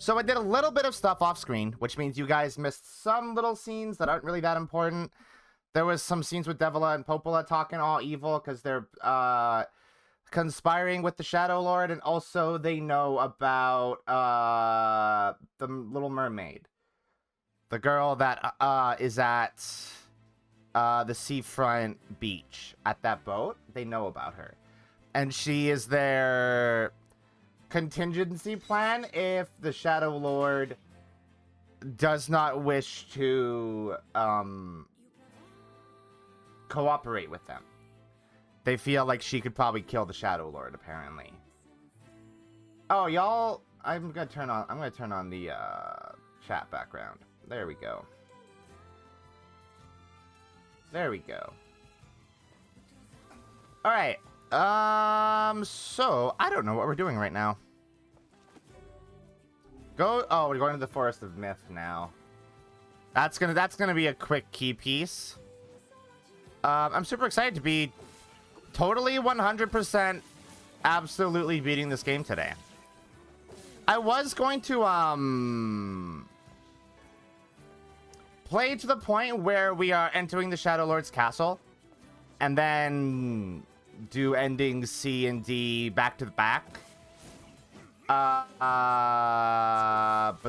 So I did a little bit of stuff off screen, which means you guys missed some little scenes that aren't really that important. There was some scenes with Devila and Popola talking all evil because they're conspiring with the Shadow Lord, and also they know about the Little Mermaid. The girl that is at the seafront beach at that boat. They know about her. And she is their contingency plan if the Shadow Lord does not wish to cooperate with them. They feel like she could probably kill the Shadow Lord, apparently. Oh, y'all, I'm gonna turn on the chat background. There we go. There we go. All right. So I don't know what we're doing right now. Oh, we're going to the Forest of Myth now. That's gonna be a quick key piece. I'm super excited to be totally 100% absolutely beating this game today. I was going to play to the point where we are entering the Shadow Lord's castle and then do endings C and D back to the back. But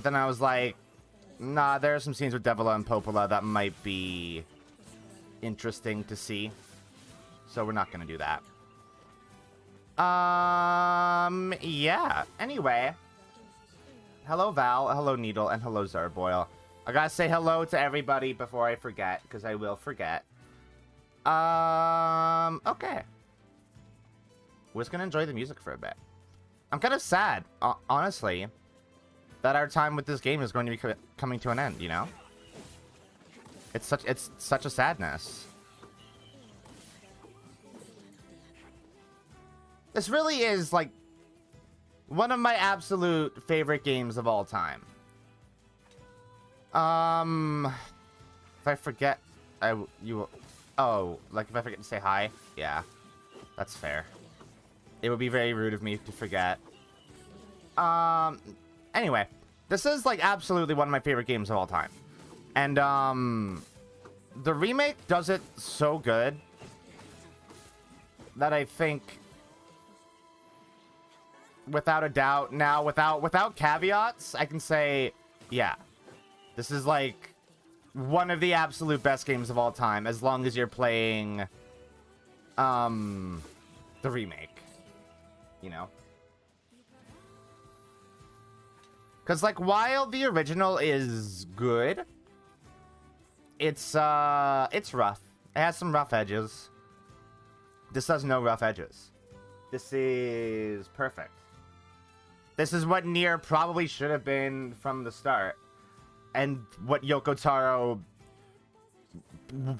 then I was like, nah, there are some scenes with Devila and Popola that might be interesting to see. So we're not going to do that. Yeah. Anyway. Hello, Val. Hello, Needle. And hello, Zarboil. I gotta say hello to everybody before I forget, because I will forget. Okay. We're just gonna enjoy the music for a bit. I'm kind of sad, honestly, that our time with this game is going to be coming to an end, you know? It's such a sadness. This really is, like, one of my absolute favorite games of all time. If I forget, oh, like if I forget to say hi? Yeah, that's fair. It would be very rude of me to forget. Anyway, this is, like, absolutely one of my favorite games of all time. And, the remake does it so good that I think, without a doubt, now, without caveats, I can say, yeah. This is, like, one of the absolute best games of all time, as long as you're playing, the remake. You know? Because, like, while the original is good, it's rough. It has some rough edges. This has no rough edges. This is perfect. This is what NieR probably should have been from the start. And what Yoko Taro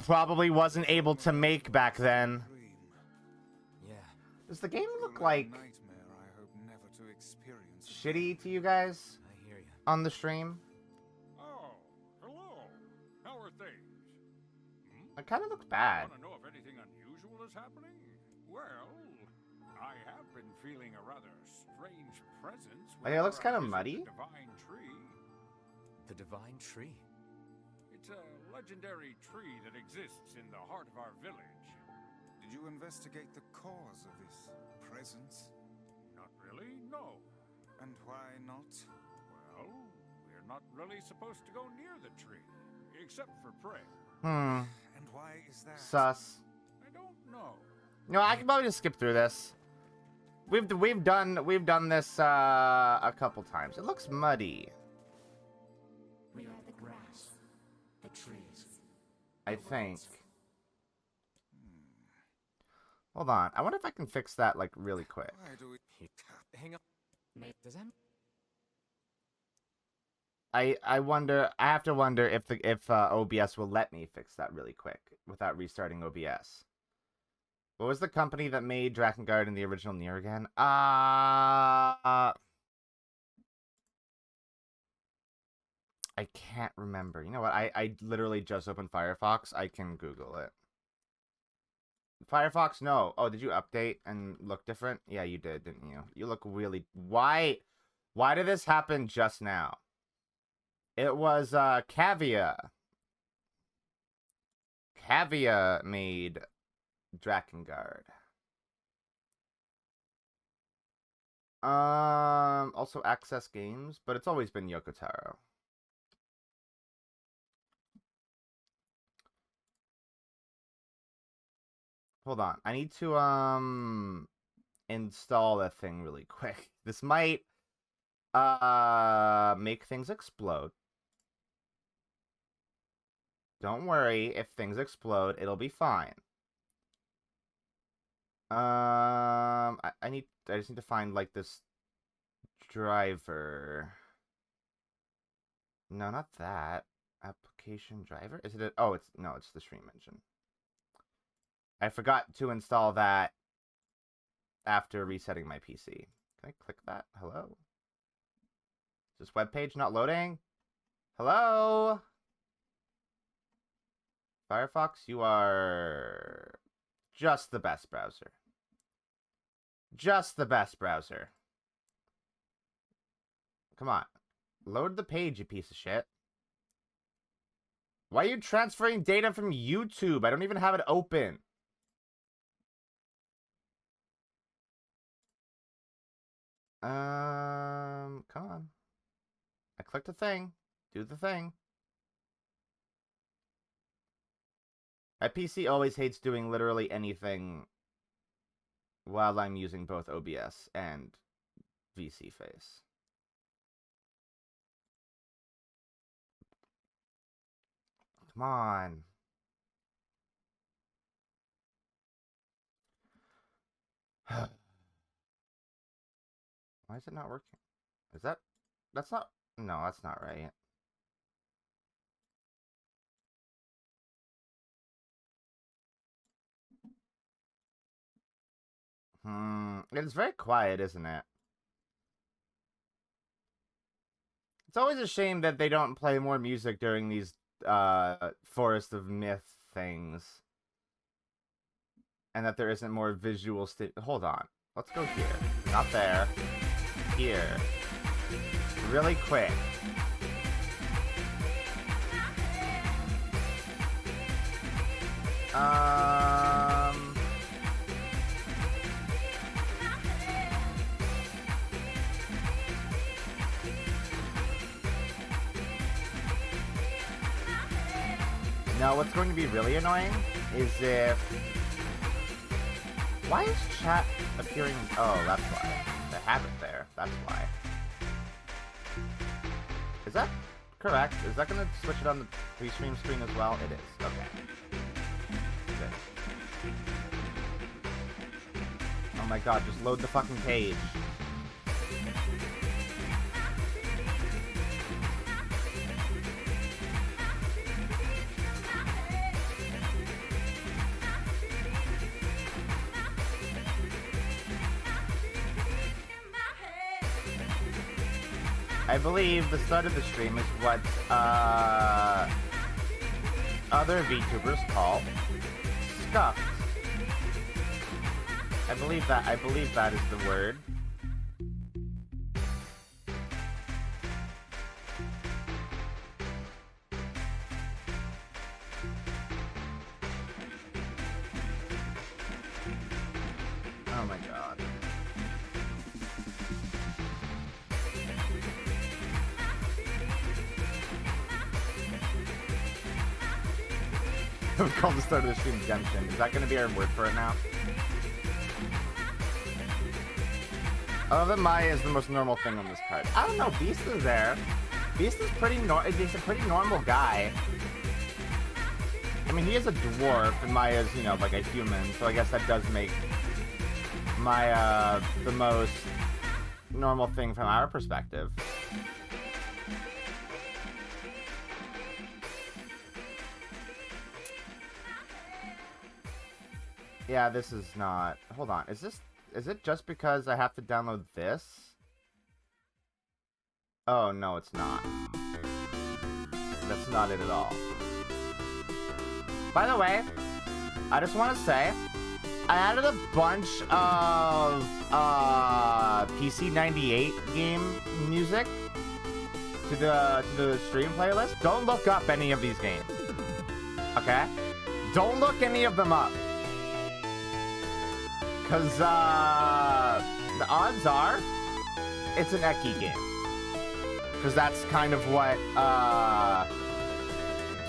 probably wasn't able to make back then. Yeah. Does the game look like shitty to you guys I hear you. on the stream? Oh, hello. How are things? It kind of looks bad. Want to know if anything unusual is happening? Well, I have been feeling a rather strange presence. Like, it looks kind of whenever I muddy. visit the divine tree. The divine tree. It's a legendary tree that exists in the heart of our village. Did you investigate the cause of this presence? Not really, no. And why not? Well, we're not really supposed to go near the tree, except for prayer. Hmm. And why is that? Sus. I don't know. No, I can probably just skip through this. We've done this a couple times. It looks muddy. We are the grass, the trees. I think. Hold on. I wonder if I can fix that, like, really quick. Why do we... Hang up. Does that? I wonder. I have to wonder if OBS will let me fix that really quick without restarting OBS. What was the company that made Drakengard in the original NieR again? I can't remember. You know what? I literally just opened Firefox. I can Google it. Firefox, no. Oh, did you update and look different? Yeah, you did, didn't you? You look really... Why Why did this happen just now? It was Cavia. Cavia made Drakengard. Also Access Games, but it's always been Yoko Taro. Hold on. I need to install a thing really quick. This might make things explode. Don't worry, if things explode, it'll be fine. I just need to find like this driver. No, not that. Application driver? Is it oh, it's the stream engine. I forgot to install that after resetting my PC. Can I click that? Hello? Is this webpage not loading? Hello? Firefox, you are just the best browser. Just the best browser. Come on. Load the page, you piece of shit. Why are you transferring data from YouTube? I don't even have it open. Come on. I clicked the thing. Do the thing. My PC always hates doing literally anything while I'm using both OBS and VC Face. Come on. Why is it not working? Is that... That's not... No, that's not right. It's very quiet, isn't it? It's always a shame that they don't play more music during these Forest of Myth things. And that there isn't more visual Hold on. Let's go here. Not there. Here. Really quick. Now, what's going to be really annoying is if... Why is chat appearing... Oh, that's why. They have it there. That's why. Is that correct? Is that going to switch it on the pre-stream screen as well? It is. Okay. Good. Oh my god, just load the fucking page. I believe the start of the stream is what other VTubers call scuffed. I believe that is the word. Oh my god. We called the start of the stream Genshin. Is that going to be our word for it now? Other than Maya is the most normal thing on this card. I don't know. Beast is there. Beast is he's a pretty normal guy. I mean, he is a dwarf, and Maya's, you know, like a human. So I guess that does make Maya the most normal thing from our perspective. Yeah, this is not... Hold on. Is it just because I have to download this? Oh, no, it's not. That's not it at all. By the way, I just want to say, I added a bunch of PC 98 game music to the stream playlist. Don't look up any of these games. Okay? Don't look any of them up. Cause the odds are it's an Eki game. Cause that's kind of what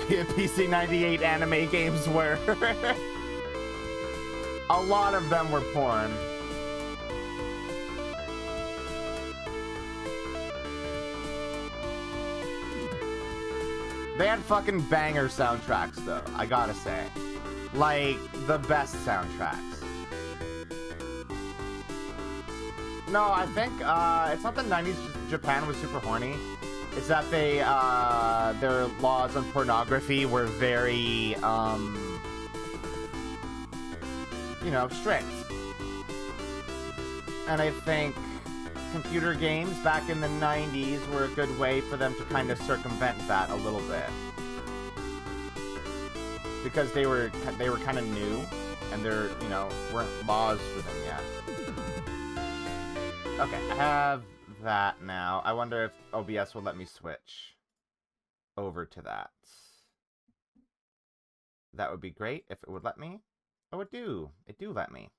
PC 98 anime games were. A lot of them were porn. They had fucking banger soundtracks, though, I gotta say. Like, the best soundtracks. No, I think, it's not the 90s Japan was super horny. It's that they, their laws on pornography were very, you know, strict. And I think computer games back in the 90s were a good way for them to kind of circumvent that a little bit. Because they were kind of new, and there, you know, weren't laws for them yet. Okay, I have that now. I wonder if OBS will let me switch over to that. That would be great if it would let me. Oh, it do. It do let me.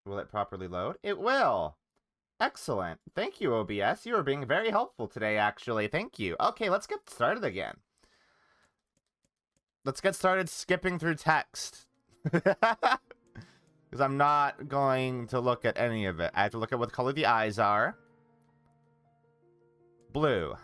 Will it properly load? It will! Excellent. Thank you, OBS. You are being very helpful today, actually. Thank you. Okay, let's get started again. Let's get started skipping through text. Because I'm not going to look at any of it. I have to look at what color the eyes are. Blue.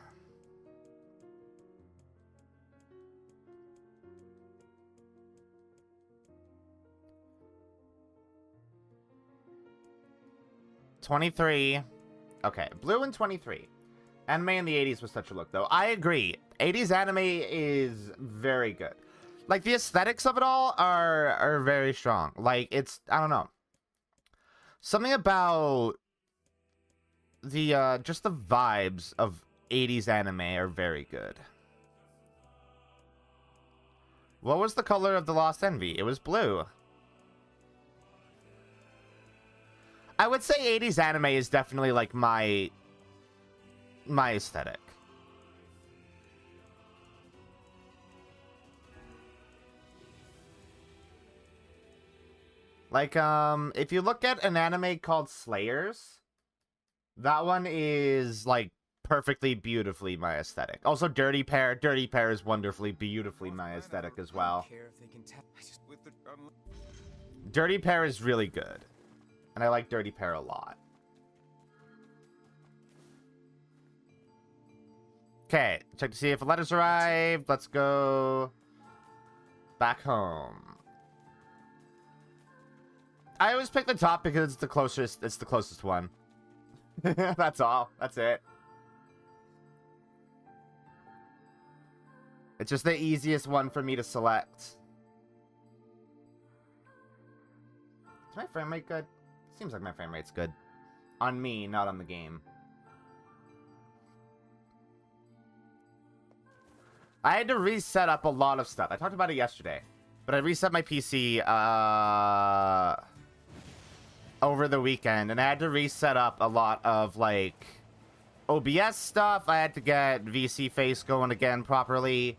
'23. Okay, blue and 23. Anime in the 80s was such a look, though. I agree. 80s anime is very good. Like, the aesthetics of it all are very strong. Like, it's, I don't know. Something about the, just the vibes of 80s anime are very good. What was the color of the Lost Envy? It was blue. I would say 80s anime is definitely, like, my aesthetic. Like, if you look at an anime called Slayers, that one is, like, perfectly, beautifully my aesthetic. Also, Dirty Pair. Dirty Pair is wonderfully, beautifully my aesthetic as well. Dirty Pair is really good. And I like Dirty Pair a lot. Okay, check to see if the letters arrived. Let's go back home. I always pick the top because it's the closest one. That's all. That's it. It's just the easiest one for me to select. Is my frame rate good? Seems like my frame rate's good. On me, not on the game. I had to reset up a lot of stuff. I talked about it yesterday. But I reset my PC, over the weekend. And I had to reset up a lot of, like, OBS stuff. I had to get VC face going again properly.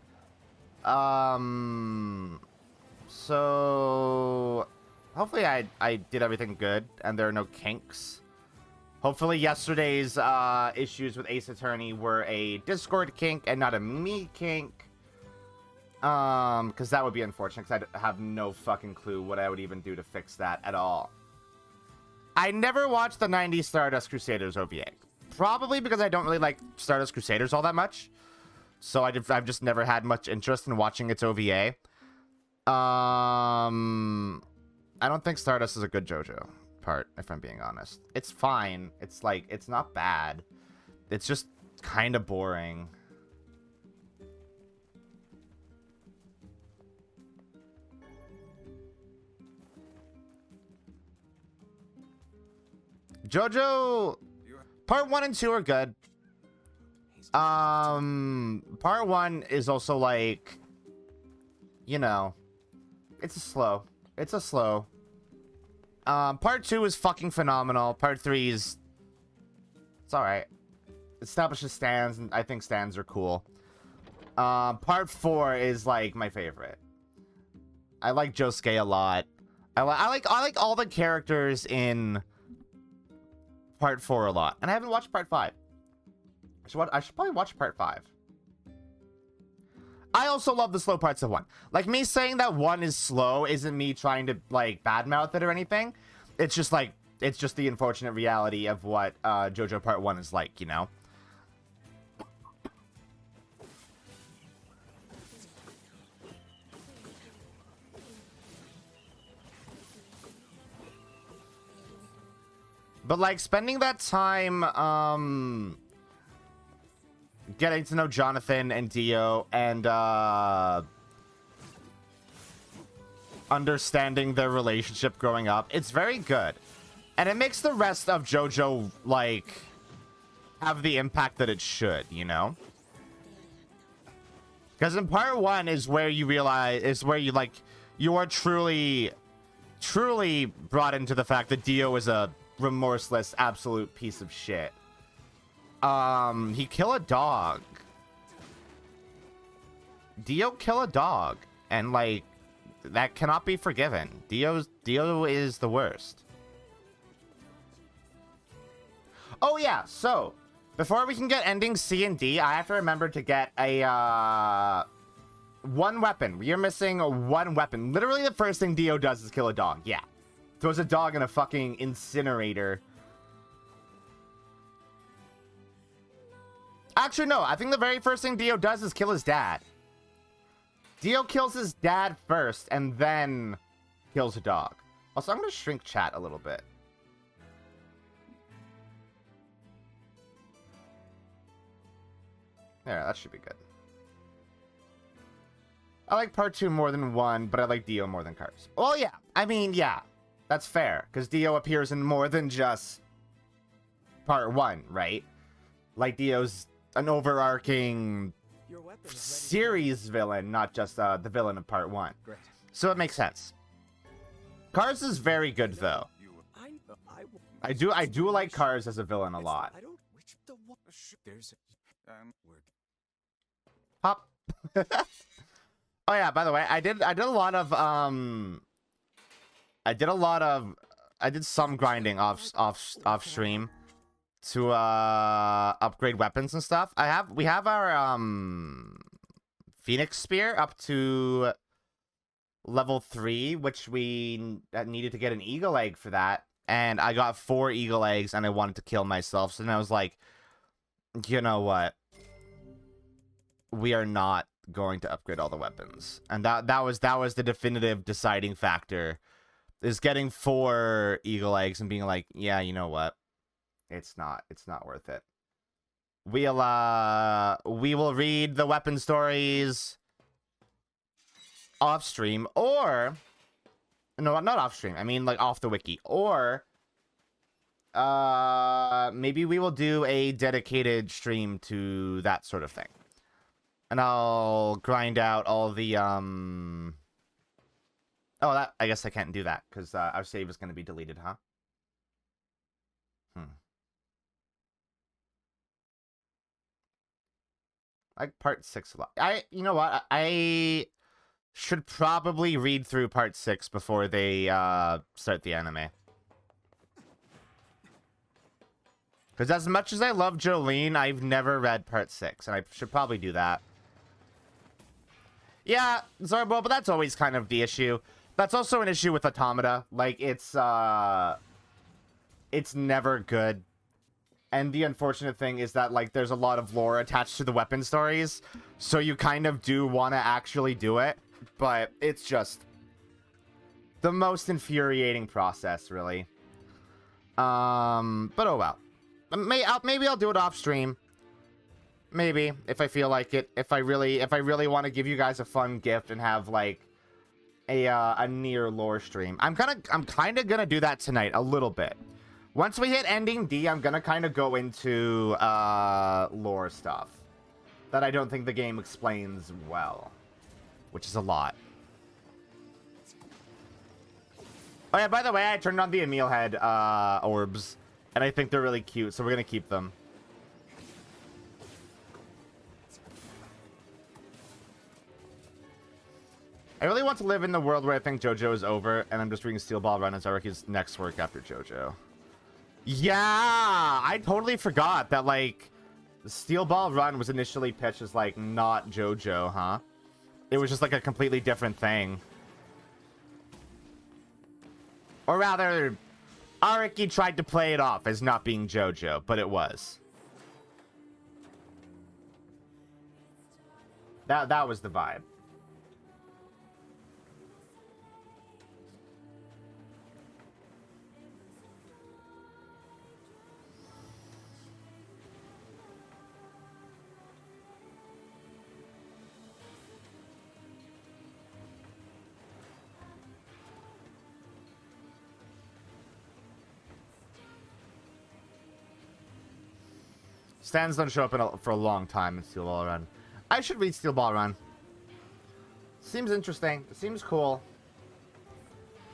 So hopefully I did everything good and there are no kinks. Hopefully yesterday's issues with Ace Attorney were a Discord kink and not a me kink. Because that would be unfortunate because I have no fucking clue what I would even do to fix that at all. I never watched the 90s Stardust Crusaders OVA. Probably because I don't really like Stardust Crusaders all that much. So I've just never had much interest in watching its OVA. I don't think Stardust is a good JoJo part, if I'm being honest. It's fine. It's like, it's not bad. It's just kind of boring. JoJo part 1 and 2 are good. Part 1 is also like, you know, It's a slow. It's a slow. Part 2 is fucking phenomenal. Part 3 is... It's alright. Establishes stands, and I think stands are cool. Part 4 is, like, my favorite. I like Josuke a lot. I like all the characters in Part 4 a lot. And I haven't watched Part 5. I should probably watch Part 5. I also love the slow parts of 1. Like, me saying that 1 is slow isn't me trying to, like, badmouth it or anything. It's just, like, it's just the unfortunate reality of what JoJo Part 1 is like, you know? But, like, spending that time, getting to know Jonathan and Dio and, understanding their relationship growing up, it's very good. And it makes the rest of JoJo, like, have the impact that it should, you know? Because in part 1 is where you realize, is where you, like, you are truly brought into the fact that Dio is a remorseless, absolute piece of shit. He killed a dog. Dio killed a dog. And, like, that cannot be forgiven. Dio is the worst. Oh, yeah, so, before we can get ending C and D, I have to remember to get a, one weapon. You're missing one weapon. Literally the first thing Dio does is kill a dog. Yeah. Throws a dog in a fucking incinerator. Actually, no. I think the very first thing Dio does is kill his dad. Dio kills his dad first and then kills a dog. Also, I'm going to shrink chat a little bit. There, that should be good. I like part 2 more than 1, but I like Dio more than Cars. Well, yeah. I mean, yeah. That's fair, because Dio appears in more than just part 1, right? Like, Dio's an overarching series villain, not just the villain of part 1. Great. So it makes sense. Cars is very good, though. I do like Cars as a villain a lot. I don't. Which the what? There's word. Pop. Oh yeah, by the way, I did a lot of I did some grinding off stream to upgrade weapons and stuff. We have our Phoenix Spear up to level 3, which we needed to get an eagle egg for that, and I got 4 eagle eggs and I wanted to kill myself. So then I was like, you know what? We are not going to upgrade all the weapons. And that was the definitive deciding factor, is getting 4 eagle eggs and being like, yeah, you know what? It's not worth it. We will read the weapon stories off stream, or no, not off stream. I mean, like, off the wiki, or maybe we will do a dedicated stream to that sort of thing. And I'll grind out all the, Oh, that, I guess I can't do that, because our save is going to be deleted, huh? I like part 6 a lot. You know what? I should probably read through part 6 before they, start the anime. Because as much as I love Jolene, I've never read part 6, and I should probably do that. Yeah, Zorbo, but that's always kind of the issue. That's also an issue with Automata. Like, it's never good. And the unfortunate thing is that, like, there's a lot of lore attached to the weapon stories, so you kind of do want to actually do it, but it's just the most infuriating process, really. But oh well. Maybe I'll do it off stream. Maybe, if I feel like it. If I really want to give you guys a fun gift and have, like, a NieR lore stream. I'm kind of gonna do that tonight a little bit. Once we hit ending D, I'm gonna kind of go into lore stuff that I don't think the game explains well, which is a lot. Oh yeah, by the way, I turned on the Emil head orbs, and I think they're really cute, so we're gonna keep them. I really want to live in the world where I think JoJo is over, and I'm just reading Steel Ball Run as Aruki's next work after JoJo. Yeah, I totally forgot that, like, Steel Ball Run was initially pitched as, like, not JoJo, huh? It was just, like, a completely different thing. Or rather, Aruki tried to play it off as not being JoJo, but it was. That was the vibe. Stands don't show up for a long time in Steel Ball Run. I should read Steel Ball Run. Seems interesting. Seems cool.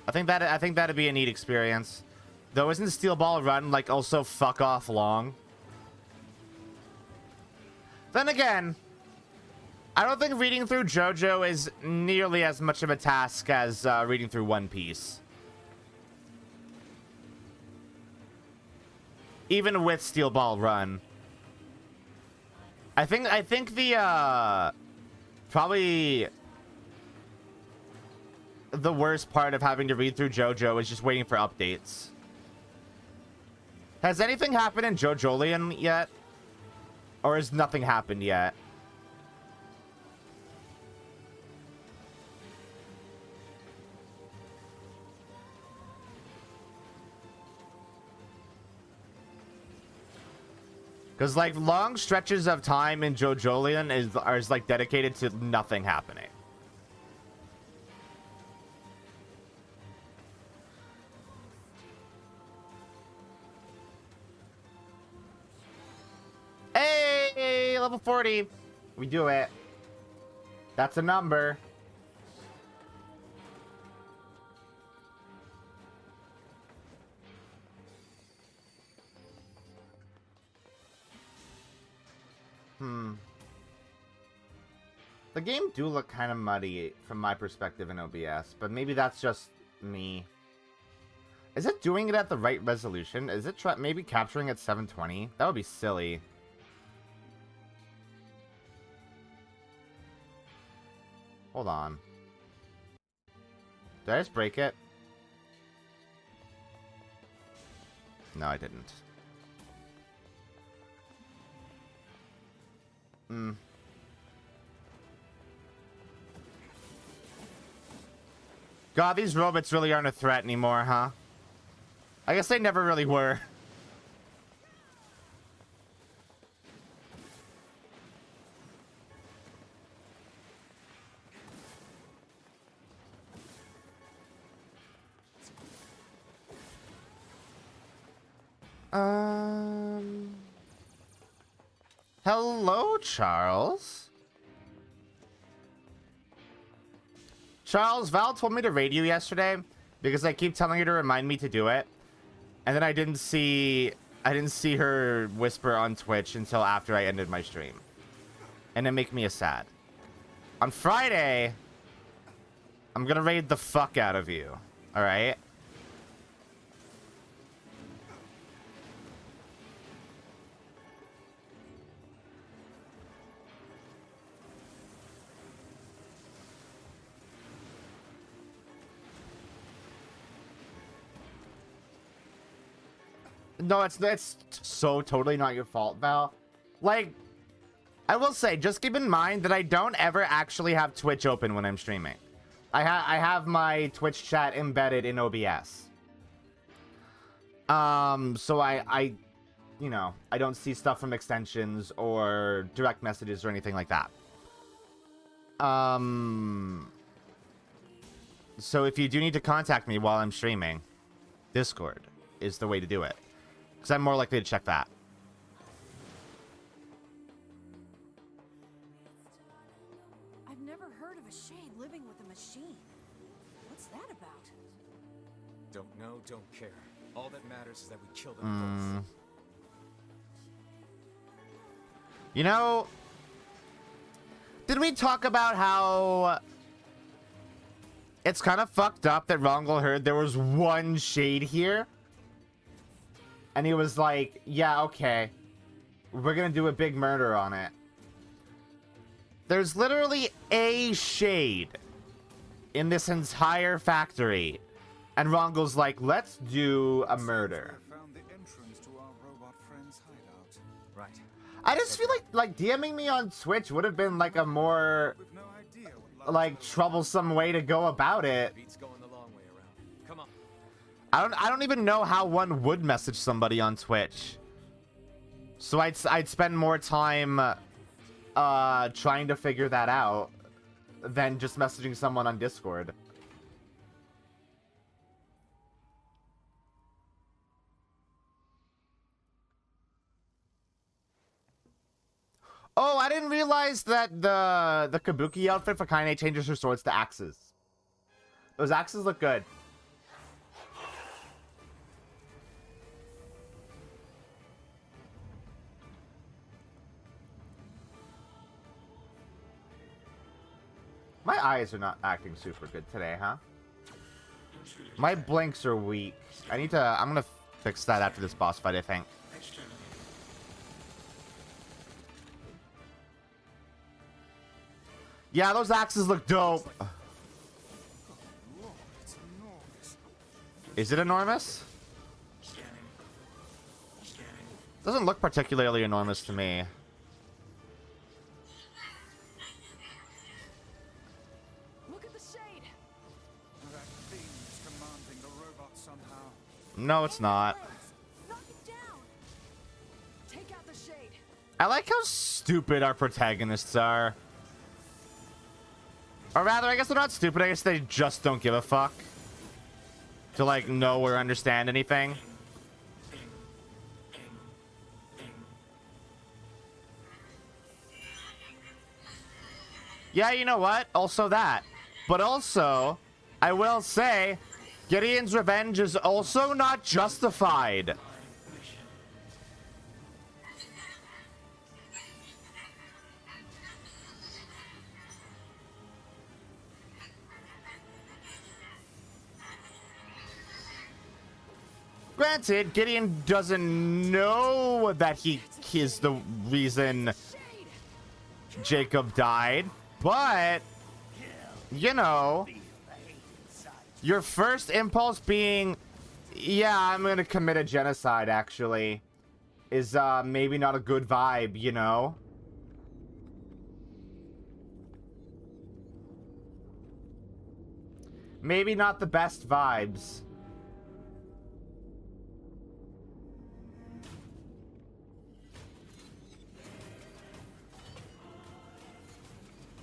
I think that'd be a neat experience. Though isn't Steel Ball Run like also fuck off long? Then again, I don't think reading through JoJo is nearly as much of a task as reading through One Piece. Even with Steel Ball Run. I think the probably the worst part of having to read through JoJo is just waiting for updates. Has anything happened in JoJolion yet? Or has nothing happened yet? Because, like, long stretches of time in JoJolion is like, dedicated to nothing happening. Hey, level 40. We do it. That's a number. The game do look kind of muddy from my perspective in OBS, but maybe that's just me. Is it doing it at the right resolution? Is it maybe capturing at 720? That would be silly. Hold on. Did I just break it? No, I didn't. God, these robots really aren't a threat anymore, huh? I guess they never really were. Hello, Charles. Charles, Val told me to raid you yesterday because I keep telling her to remind me to do it. And then I didn't see her whisper on Twitch until after I ended my stream. And it made me sad. On Friday, I'm gonna raid the fuck out of you. Alright? No, it's so totally not your fault, Val. Like, I will say, just keep in mind that I don't ever actually have Twitch open when I'm streaming. I have my Twitch chat embedded in OBS. So I you know, I don't see stuff from extensions or direct messages or anything like that. So if you do need to contact me while I'm streaming, Discord is the way to do it. Because I'm more likely to check that. I've never heard of a shade living with a machine. What's that about? Don't know, don't care. All that matters is that we kill them both. You know, did we talk about how it's kind of fucked up that Rongol heard there was one shade here? And he was like, yeah, okay. We're gonna do a big murder on it. There's literally a shade in this entire factory. And Rongol's like, let's do a murder. I found the entrance to our robot friend's hideout. Right. I just feel like DMing me on Twitch would have been like a more We've no idea what like troublesome way to go about it. Beat's going the long way around. Come on. I don't even know how one would message somebody on Twitch. So I'd spend more time trying to figure that out than just messaging someone on Discord. Oh, I didn't realize that the Kabuki outfit for Kaine changes her swords to axes. Those axes look good. My eyes are not acting super good today, huh? My blinks are weak. I'm gonna fix that after this boss fight, I think. Yeah, those axes look dope. Lord, it's enormous. Is it enormous? Doesn't look particularly enormous to me. Look at the shade. That thing is commanding the robot somehow. No, it's not. Knock it down. Take out the shade. I like how stupid our protagonists are. Or rather, I guess they're not stupid. I guess they just don't give a fuck to, like, know or understand anything. Yeah, you know what? Also that. But also, I will say, Gideon's revenge is also not justified. Granted, Gideon doesn't know that he is the reason Jacob died, but, you know, your first impulse being, yeah, I'm gonna commit a genocide, actually, is maybe not a good vibe, you know? Maybe not the best vibes.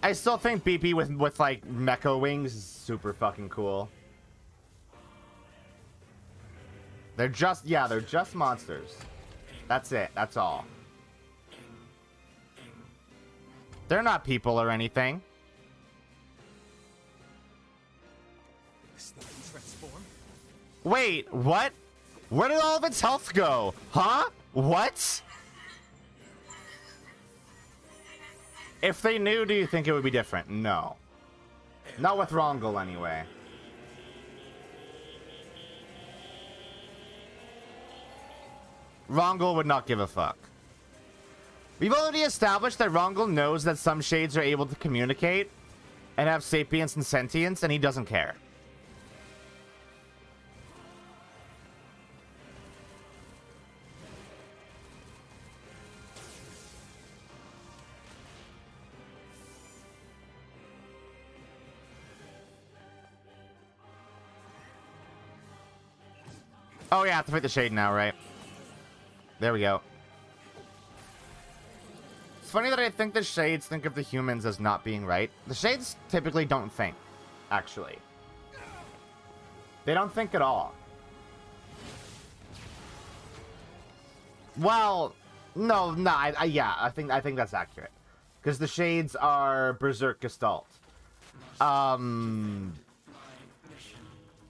I still think BP with like mecha wings is super fucking cool. They're just monsters. That's it. That's all. They're not people or anything. This thing can transform. Wait, what? Where did all of its health go? Huh? What? If they knew, do you think it would be different? No. Not with Rongol, anyway. Rongol would not give a fuck. We've already established that Rongol knows that some shades are able to communicate and have sapience and sentience, and he doesn't care. Oh yeah, I have to fight the shade now, right? There we go. It's funny that I think the shades think of the humans as not being right. The shades typically don't think, actually. They don't think at all. Well, no, yeah, I think that's accurate. Because the shades are Berserk Gestalt.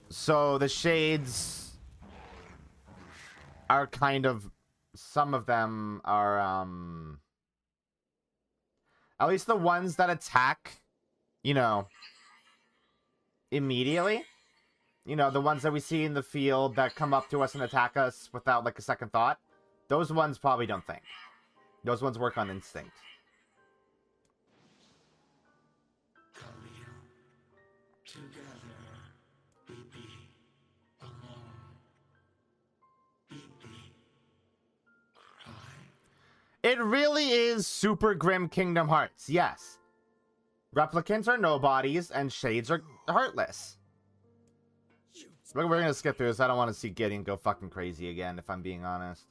So the shades are kind of, some of them are, at least the ones that attack, you know, immediately. You know, the ones that we see in the field that come up to us and attack us without, like, a second thought. Those ones probably don't think. Those ones work on instinct. It really is super grim Kingdom Hearts, yes. Replicants are nobodies, and shades are heartless. We're gonna skip through this. I don't want to see Gideon go fucking crazy again, if I'm being honest.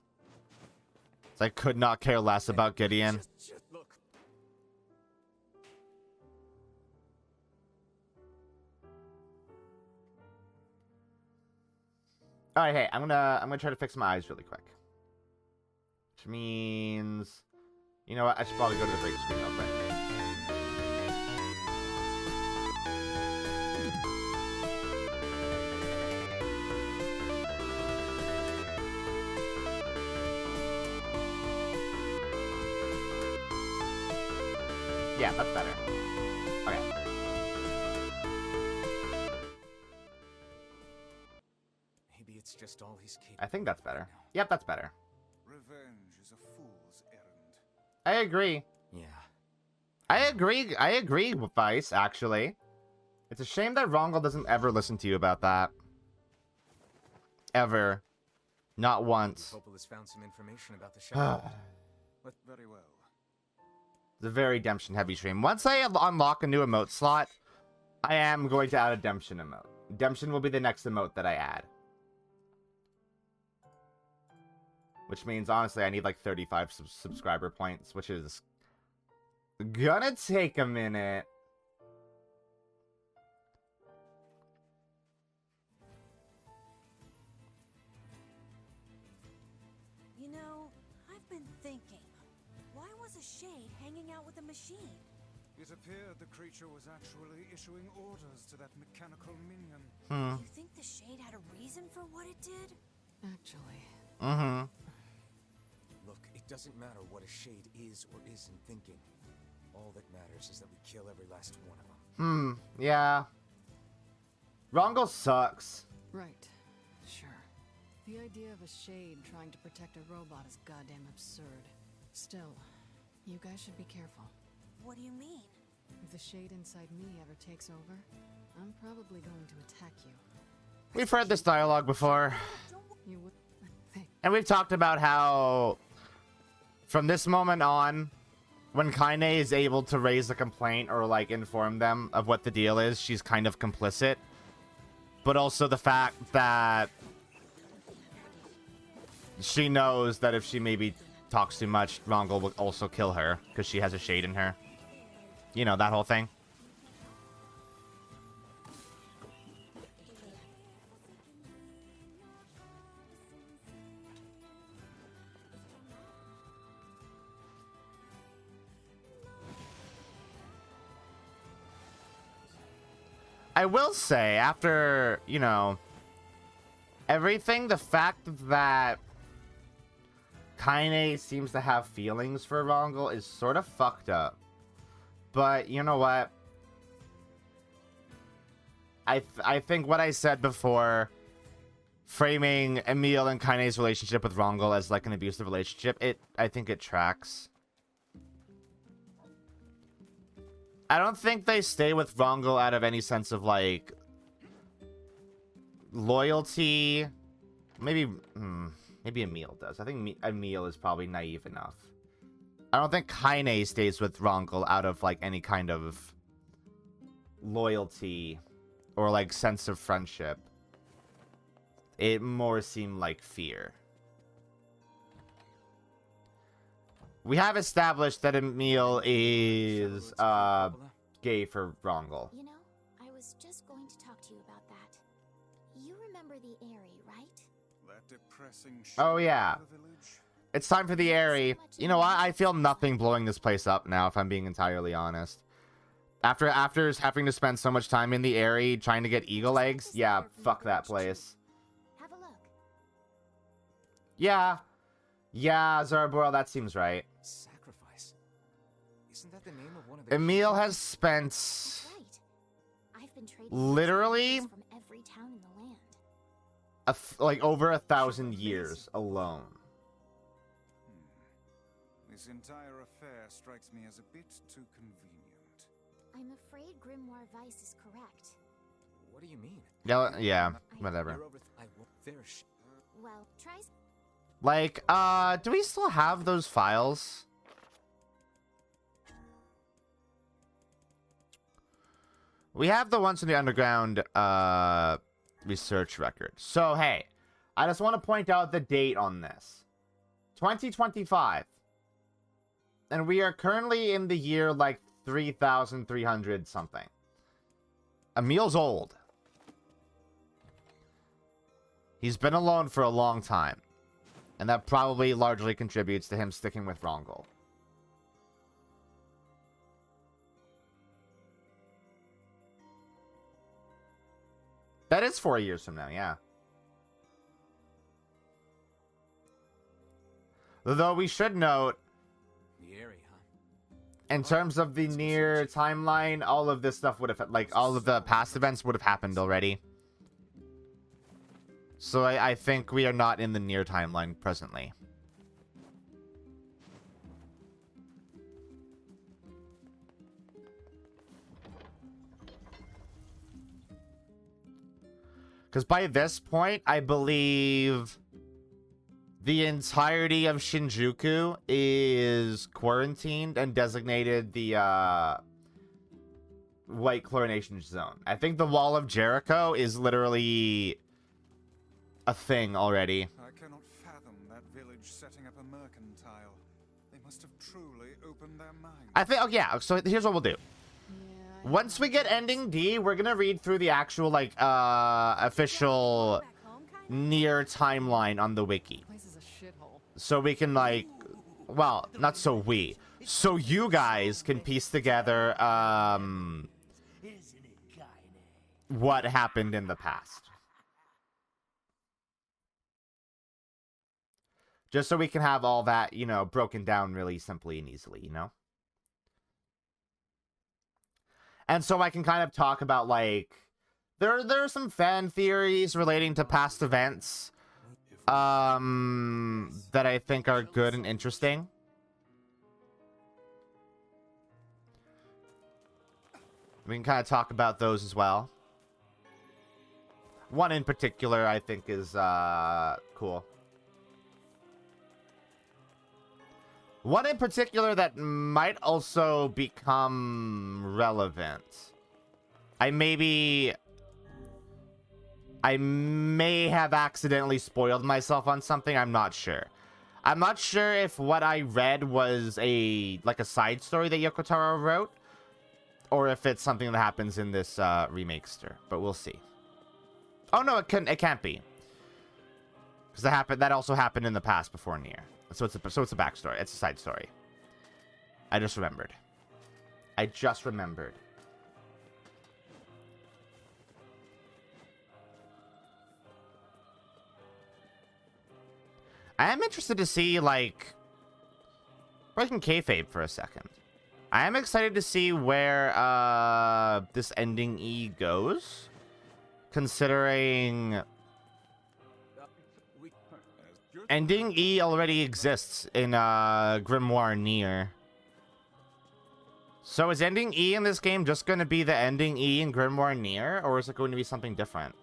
So I could not care less about Gideon. Just look. Alright, hey, I'm gonna try to fix my eyes really quick. Which means, you know what? I should probably go to the break screen real quick. Yeah, that's better. Okay. Maybe it's just all he's capable. I think that's better. Yep, that's better. Revenge is a fool's errand. I agree. Yeah. I agree with Vice, actually. It's a shame that Rongal doesn't ever listen to you about that. Ever. Not once. Hopeful has found some information about the shadow. But very well. It's a very Demption heavy stream. Once I unlock a new emote slot, I am going to add a Demption emote. Demption will be the next emote that I add. Which means, honestly, I need like 35 subscriber points, which is gonna take a minute. You know, I've been thinking, why was a shade hanging out with a machine? It appeared the creature was actually issuing orders to that mechanical minion. Do you think the shade had a reason for what it did? Actually. Look, it doesn't matter what a shade is or isn't thinking. All that matters is that we kill every last one of them. Yeah. Rongal sucks. Right. Sure. The idea of a shade trying to protect a robot is goddamn absurd. Still, you guys should be careful. What do you mean? If the shade inside me ever takes over, I'm probably going to attack you. We've heard this dialogue before. You would... Hey, And we've talked about how, from this moment on, when Kaine is able to raise a complaint or, like, inform them of what the deal is, she's kind of complicit. But also the fact that she knows that if she maybe talks too much, Rongal will also kill her, because she has a shade in her. You know, that whole thing. I will say, after, you know, everything, the fact that Kaine seems to have feelings for Rongal is sort of fucked up. But, you know what? I think what I said before, framing Emil and Kaine's relationship with Rongal as, like, an abusive relationship, I think it tracks. I don't think they stay with Rongal out of any sense of, like, loyalty. Maybe Emil does. I think Emil is probably naive enough. I don't think Kaine stays with Rongal out of, like, any kind of loyalty or, like, sense of friendship. It more seemed like fear. We have established that Emil is gay for Rongal. You know, I was just going to talk to you about that. You remember the Airy, right? That depressing Oh, yeah. in the village. It's time for the Airy. You know what? I feel nothing blowing this place up now, if I'm being entirely honest. After having to spend so much time in the area trying to get eagle eggs, yeah, fuck that place. Have a look. Yeah. Yeah, Zaraboral, that seems right. Sacrifice. Isn't that the name of one of the Emil has spent That's right. I've been trading literally from every town in the land. like over 1,000 years alone. This entire affair strikes me as a bit too convenient. I'm afraid Grimoire Weiss is correct. What do you mean? Yeah, whatever. You're over I won't finish. Well, try. Like, do we still have those files? We have the ones in the underground research record. So, hey, I just want to point out the date on this. 2025. And we are currently in the year, like, 3,300 something. Emil's old. He's been alone for a long time. And that probably largely contributes to him sticking with Rongol. That is 4 years from now, yeah. Though we should note, The area, huh? in terms of the NieR timeline, all of this stuff would have, like, all of the past events would have happened already. So I think we are not in the NieR timeline presently. Because by this point, I believe the entirety of Shinjuku is quarantined and designated the White Chlorination Zone. I think the Wall of Jericho is literally a thing already. I cannot fathom that village setting up a mercantile. They must have truly opened their minds. I think, oh yeah, so here's what we'll do. Yeah, Once we get ending D, we're gonna read through the actual, like, official Back home, kinda? NieR timeline on the wiki. place is a shithole. So we can, like, well, not so we. So you guys can piece together, what happened in the past. Just so we can have all that, you know, broken down really simply and easily, you know? And so I can kind of talk about, like, there are some fan theories relating to past events that I think are good and interesting. We can kind of talk about those as well. One in particular I think is cool. One in particular that might also become relevant. I may have accidentally spoiled myself on something. I'm not sure. I'm not sure if what I read was a side story that Yoko Taro wrote, or if it's something that happens in this remakester. But we'll see. Oh no, it can't be, because that also happened in the past before NieR. So it's a backstory. It's a side story. I just remembered. I am interested to see, like, breaking kayfabe for a second. I am excited to see where this ending E goes, considering ending E already exists in Grimoire NieR. So is ending E in this game just going to be the ending E in Grimoire NieR, or is it going to be something different?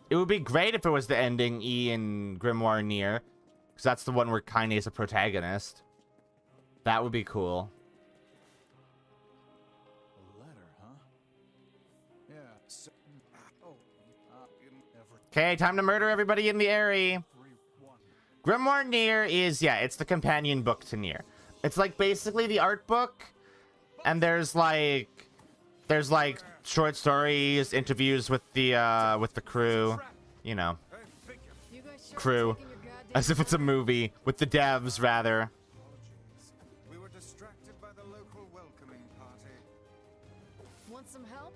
It would be great if it was the ending E in Grimoire NieR, because that's the one where Kaine is a protagonist. That would be cool. A letter, huh? Yeah. So, Okay, time to murder everybody in the area. Grimoire NieR is, yeah, it's the companion book to NieR. It's like basically the art book, And there's like short stories, interviews with the crew, you know, You guys sure crew, taking your goddamn as if it's a movie, with the devs rather. We were distracted by the local welcoming party. Want some help?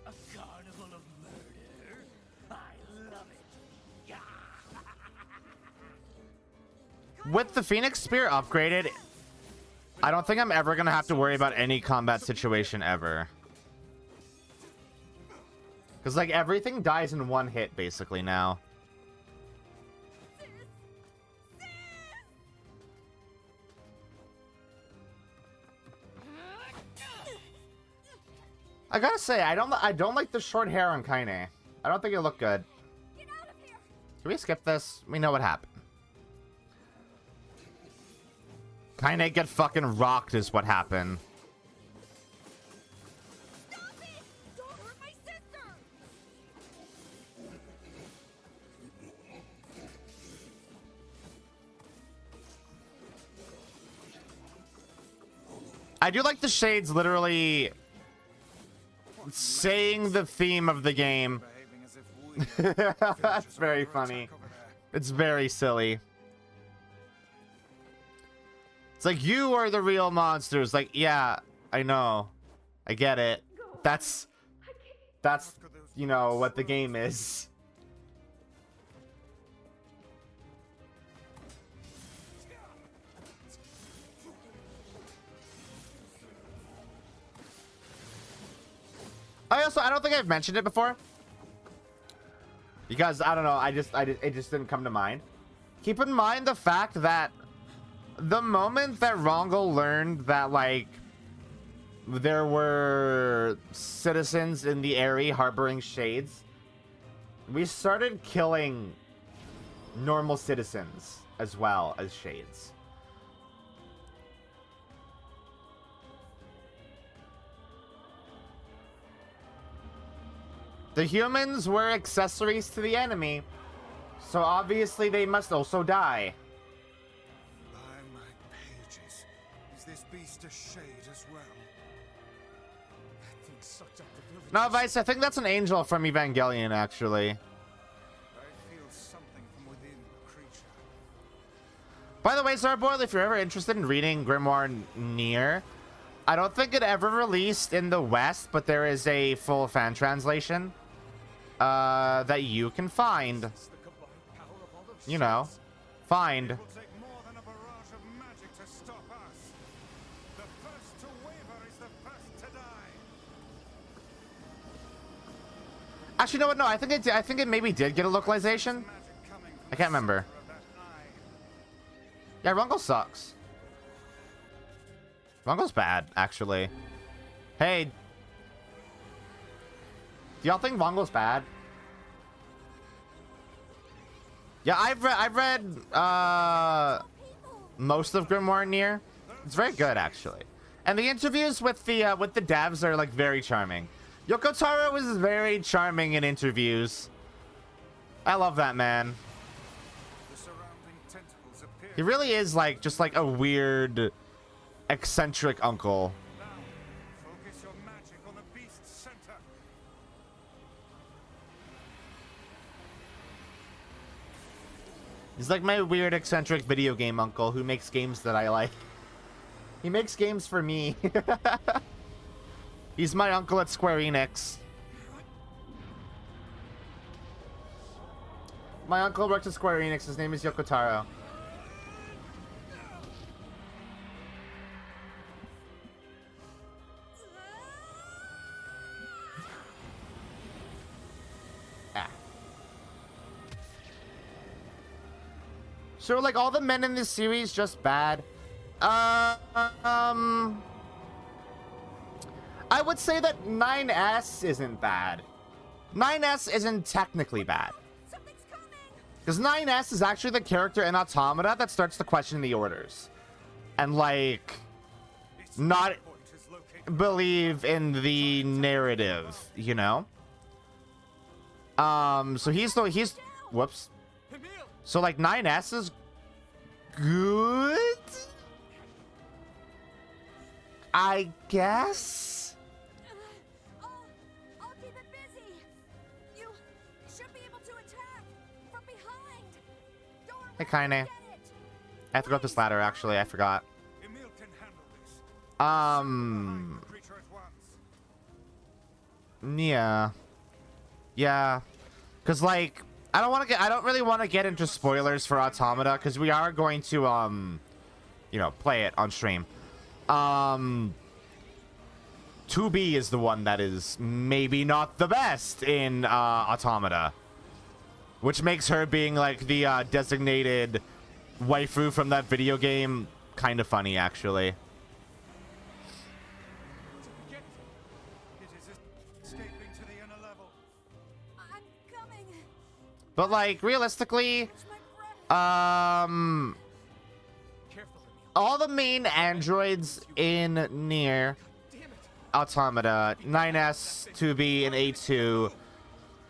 A carnival of murder? I love it. With the Phoenix Spear upgraded, I don't think I'm ever gonna have to worry about any combat situation ever. Because, like, everything dies in one hit, basically, now. I gotta say, I don't like the short hair on Kaine. I don't think it looked good. Get out of here! Can we skip this? We know what happened. Kaine get fucking rocked is what happened. Stop it! Don't hurt my sister! I do like the shades literally saying the theme of the game. Behaving as if we That's very funny. It's very silly. It's like, you are the real monsters. Like, yeah, I know. I get it. That's, you know, what the game is. I don't think I've mentioned it before. Because, I don't know, it just didn't come to mind. Keep in mind the fact that the moment that Rongol learned that, like, there were citizens in the area harboring shades, we started killing normal citizens as well as shades. The humans were accessories to the enemy, so obviously they must also die. By my pages, is this beast a shade as well? That thing sucked up the village. No, Vice, I think that's an angel from Evangelion, actually. I feel something from within the creature. By the way, Zarboil, if you're ever interested in reading Grimoire NieR, I don't think it ever released in the West, but there is a full fan translation that you can find. It's the combined power of all those You know, shades. find. It will take more than a barrage of magic to stop us. The first to waver is the first to die. Actually, you know what? No, I think it maybe did get a localization. Magic coming from I can't the remember. center of that eye. Yeah, Rungel sucks. Rungel's bad, actually. Hey, do y'all think Rungel's bad? Yeah, I've read most of Grimoire NieR. It's very good, actually. And the interviews with the devs are like very charming. Yoko Taro is very charming in interviews. I love that man. The surrounding tentacles appear. He really is like just like a weird, eccentric uncle. Now, focus your magic on the beast's center. He's like my weird, eccentric video game uncle who makes games that I like. He makes games for me. He's my uncle at Square Enix. My uncle works at Square Enix. His name is Yoko Taro. Ah. So, like, all the men in this series just bad. I would say that 9S isn't bad. 9S isn't technically bad. Something's coming! Because 9S is actually the character in Automata that starts to question the orders. And, like, Its not point is located. believe in the narrative, you know? So he's whoops. So, like, 9S is good? I guess? I'll keep it busy. You should be able to attack from behind. Hey, Kaine. I have to go up this ladder, actually. I forgot. Emil can handle this. Creature at once. Yeah. Yeah. Because, like, I don't really want to get into spoilers for Automata, because we are going to, you know, play it on stream. 2B is the one that is maybe not the best in Automata, which makes her being like the designated waifu from that video game kind of funny, actually. It is escaping to the inner level. I'm coming. But like realistically, My breath. all the main androids in NieR Automata, 9S, 2B, and A2,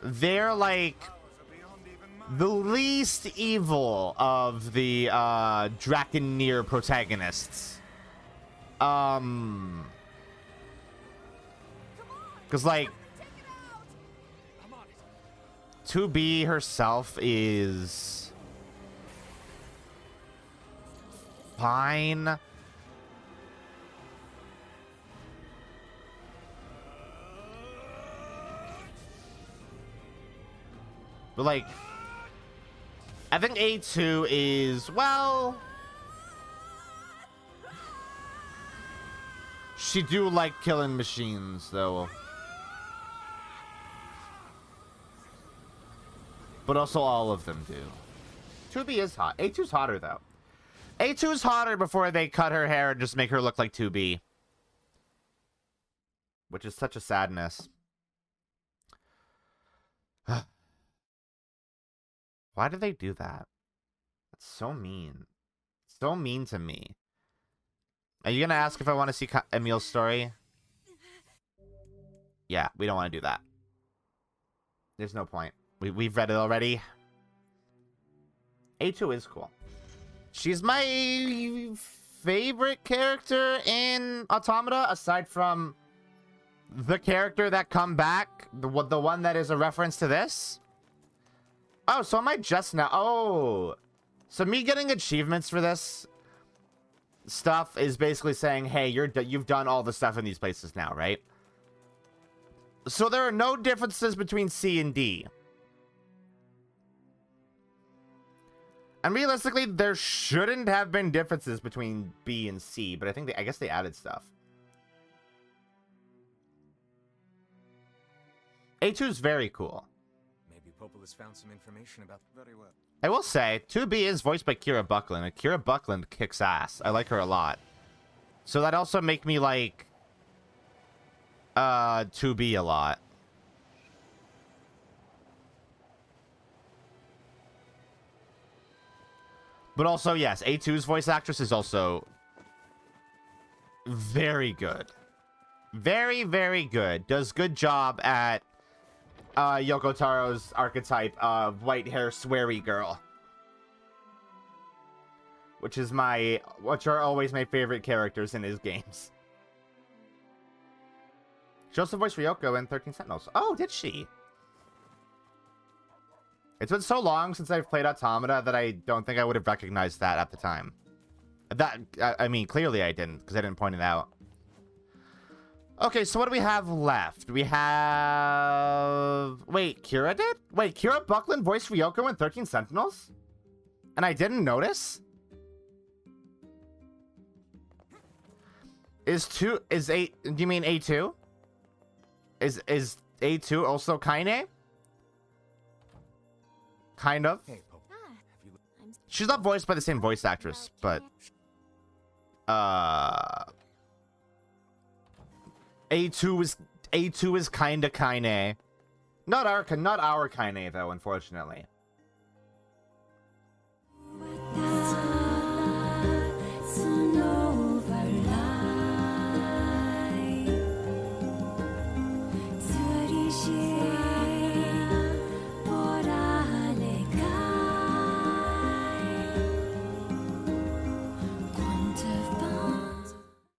they're like the least evil of the Draken NieR protagonists. Because like 2B herself is fine. But like, I think A2 is, well, she do like killing machines though. But also all of them do. 2B is hot. A2's hotter though. A2's hotter before they cut her hair and just make her look like 2B. Which is such a sadness. Why did they do that? That's so mean. So mean to me. Are you gonna ask if I want to see Emil's story? Yeah, we don't want to do that. There's no point. We've read it already. A2 is cool. She's my favorite character in Automata, aside from the character that come back, the one that is a reference to this. Oh, so am I just now? Oh, so me getting achievements for this stuff is basically saying, hey, you've done all the stuff in these places now, right? So there are no differences between C and D. And realistically, there shouldn't have been differences between B and C, but I guess they added stuff. A2 is very cool. Maybe Popel has found some information about. Very well. I will say, 2B is voiced by Kira Buckland, and Kira Buckland kicks ass. I like her a lot. So that also make me like 2B a lot. But also, yes, A2's voice actress is also very good. Very, very good. Does good job at Yoko Taro's archetype of white hair sweary girl. Which are always my favorite characters in his games. She also voiced Ryoko in 13 Sentinels. Oh, did she? It's been so long since I've played Automata that I don't think I would have recognized that at the time. I mean, clearly I didn't, because I didn't point it out. Okay, so what do we have left? We have... Wait, Kira did? Wait, Kira Buckland voiced Ryoko in 13 Sentinels? And I didn't notice? Do you mean A2? Is A2 also Kaine? Kind of. Hey, Popel. She's not voiced by the same voice actress, but A2 is kinda Kaine. Not our Kaine though, unfortunately.